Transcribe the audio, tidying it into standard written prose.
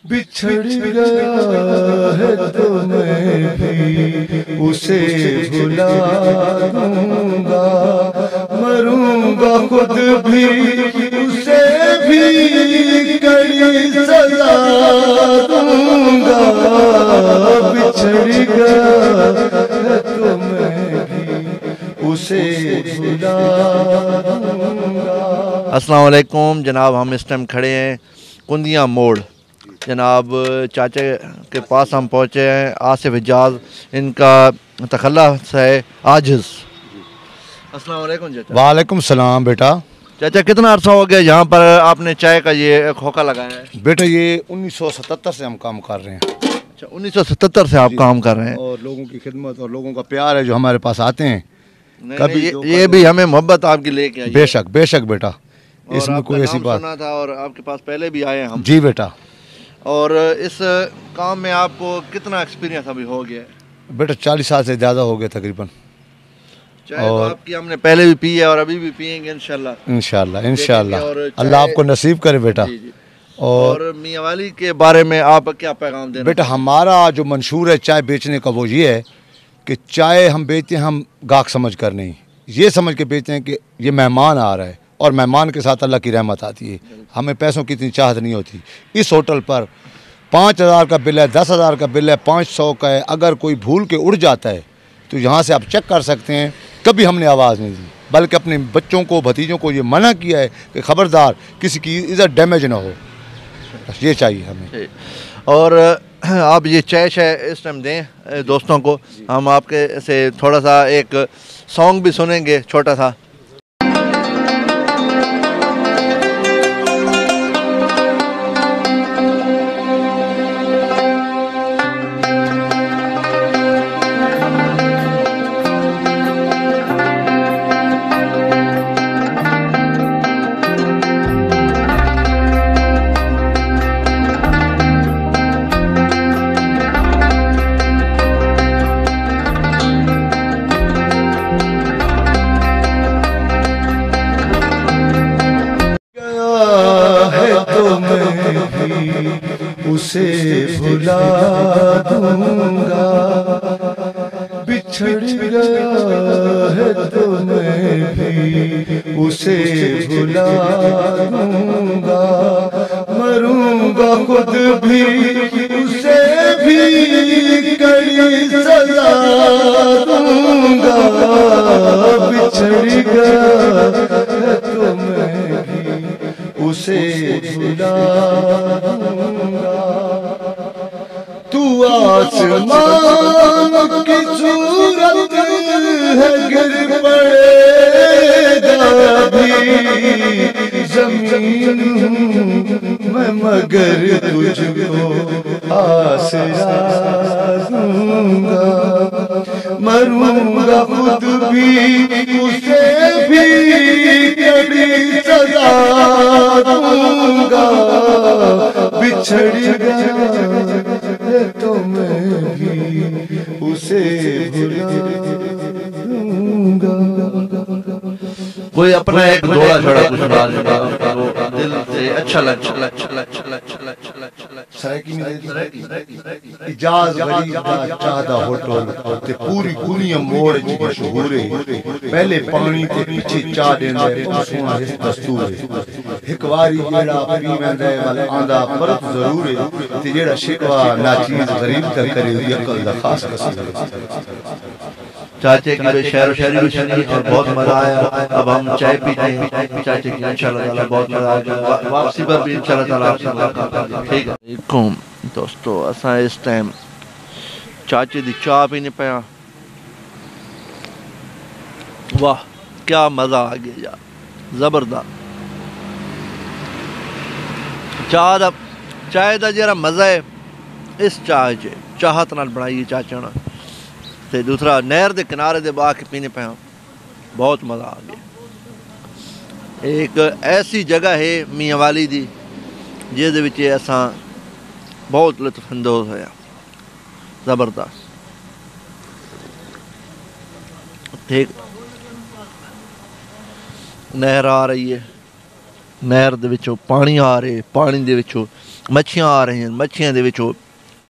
بچھڑ گیا ہے تو میں بھی اسے بھلا دوں گا، مروں گا خود بھی اسے بھی کڑی سزا دوں گا، بچھڑ گیا ہے تو میں بھی اسے بھلا دوں گا۔ السلام علیکم جناب، ہم اس ٹائم کھڑے ہیں کندیاں موڑ۔ جناب چاچا کے پاس ہم پہنچے ہیں، آصف حجاز ان کا تخلص ہے عاجز۔ السلام علیکم چاچا۔ وعلیکم السلام بیٹا۔ چاچا کتنا عرصہ ہو گیا یہاں پر آپ نے چائے کا یہ کھوکھا لگایا ہے؟ بیٹا یہ 1977 سے ہم کام کر رہے ہیں۔ اچھا 1977 سے آپ کام کر رہے ہیں، اور لوگوں کی خدمت اور لوگوں کا پیار ہے جو ہمارے پاس آتے ہیں۔ کبھی یہ بھی ہمیں محبت آپ کی لے کے آئی ہے۔ بے شک بیٹا، اس میں کوئی ایسی بات سنا تھا اور آپ کے پاس پہلے بھی آئے ہیں ہم۔ جی بیٹا۔ اور اس کام میں آپ کو کتنا ایکسپیرینس ابھی ہو گیا ہے؟ بیٹا 40 سال سے زیادہ ہو گیا تقریباً۔ چائے تو آپ کی ہم نے پہلے بھی پی ہے اور ابھی بھی پیئیں گے انشاءاللہ۔ انشاءاللہ اللہ آپ کو نصیب کرے بیٹا۔ اور میاں والی کے بارے میں آپ کیا پیغام دینا؟ بیٹا ہمارا جو منشور ہے چائے بیچنے کا وہ یہ ہے کہ چائے ہم بیچتے ہیں ہم گاہک سمجھ کر نہیں، یہ سمجھ کے بیچتے ہیں کہ یہ مہمان آ رہا ہے اور مہمان کے ساتھ اللہ کی رحمت آتی ہے۔ ہمیں پیسوں کی اتنی چاہت نہیں ہوتی۔ اس ہوٹل پر 5000 کا بل ہے، 10,000 کا بل ہے، 500 کا ہے، اگر کوئی بھول کے اڑ جاتا ہے تو یہاں سے آپ چیک کر سکتے ہیں۔ کبھی ہم نے آواز نہیں دی، بلکہ اپنے بچوں کو بھتیجوں کو یہ منع کیا ہے کہ خبردار کسی کی عزت ڈیمیج نہ ہو، بس یہ چاہیے ہمیں۔ اور آپ یہ چائے اس ٹائم دیں دوستوں کو، ہم آپ کے سے تھوڑا سا ایک سانگ بھی سنیں گے چھوٹا سا۔ اسے بھلا دوں گا، بچھڑ گیا ہے تو میں بھی اسے بھلا دوں گا، مروں گا خود بھی اسے بھی کڑی سزا دوں گا، بچھڑ گیا ہے تو میں بھی اسے بھلا دوں گا۔ تو آسمان کی صورت ہے گر پڑے گا بھی، زمین میں مگر تجھ کو آسرا دوں گا، مروں گا خود بھی اسے بھی کڑی سزا دوں گا، بچھڑ گیا تو میں بھی اسے بھلا دوں گا۔ کوئی اپنا ایک دوڑا چھوڑا کچھ بات دل سے اچھا لگا۔ اجاز غریب دا چاہدا ہوٹل تے پوری دنیا موڑ جی مشہور ہے، پہلے پانی تے پیچھے چاہ دینا ہے سونا اس دستور ہے، ایک واری جیڑا پی ویندا ہے ول آندا پرت ضرور ہے، تے جیڑا شکوا ناچیز غریب تے کرے دی عقل دا خاص قصور ہے۔ چاچے کی شعر و شاعری بھی سنی اور بہت مزہ آیا۔ اب ہم چائے پیتے ہیں چاچے کی، انشاءاللہ تعالی بہت مزہ آیا، واپسی پر بھی انشاءاللہ تعالی آپ سے ملاقات ہوگی۔ ٹھیک ہے علیکم دوستو، اساں اس ٹائم چاچے دی چاہ پینے پیا۔ واہ کیا مزہ آ گیا یار، زبردست۔ چائے دا جڑا مزہ ہے اس چائے چ چاہت نال بنائی چاچا نے، تے دوسرا نہر دے کنارے دے باہ کے پینے پہ بہت مزہ آ گیا۔ ایک ایسی جگہ ہے میاں والی دی جس دے وچ اساں بہت لطف اندوز ہویا، زبردست۔ ٹھیک نہر آ رہی ہے، نہر دے وچوں پانی آ رہے، پانی دے وچوں مچھیاں آ رہی ہیں، مچھیاں دے وچوں